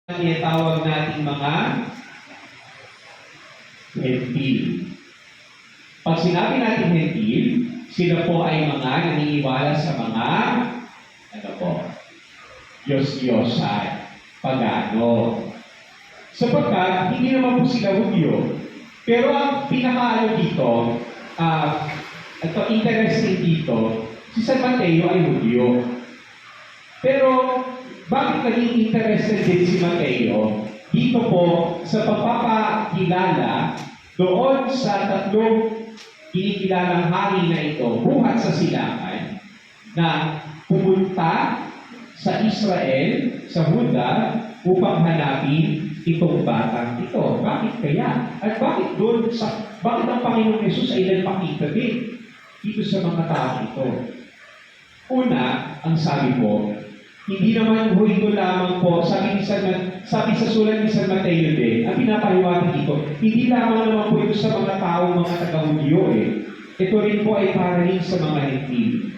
tinatawag natin mga hentil. Pag sinabi natin hentil, sila po ay mga naniniwala sa mga Diyos-Diyosan, pagano. Sapagkat hindi naman po sila Hudyo. Pero ang pinakaano dito, interesting dito, si San Mateo ay Hudyo. Pero bakit naging interested din si Mateo? Dito po, sa pagpapakilala doon sa tatlong kinikilalang hari na ito, buhat sa silangan, na pumunta sa Israel, sa Huda, upang hanapin itong batang ito. Bakit kaya? At bakit ang Panginoong Yesus ay nagpakita din dito sa mga tao ito? Una, ang sabi po, hindi naman ito lamang po, sabi sa sulat ni San Mateo din, ang pinapaliwanag dito, hindi lamang naman po ito sa mga tao, mga taga-Hudyo Ito rin po ay para rin sa mga hentil.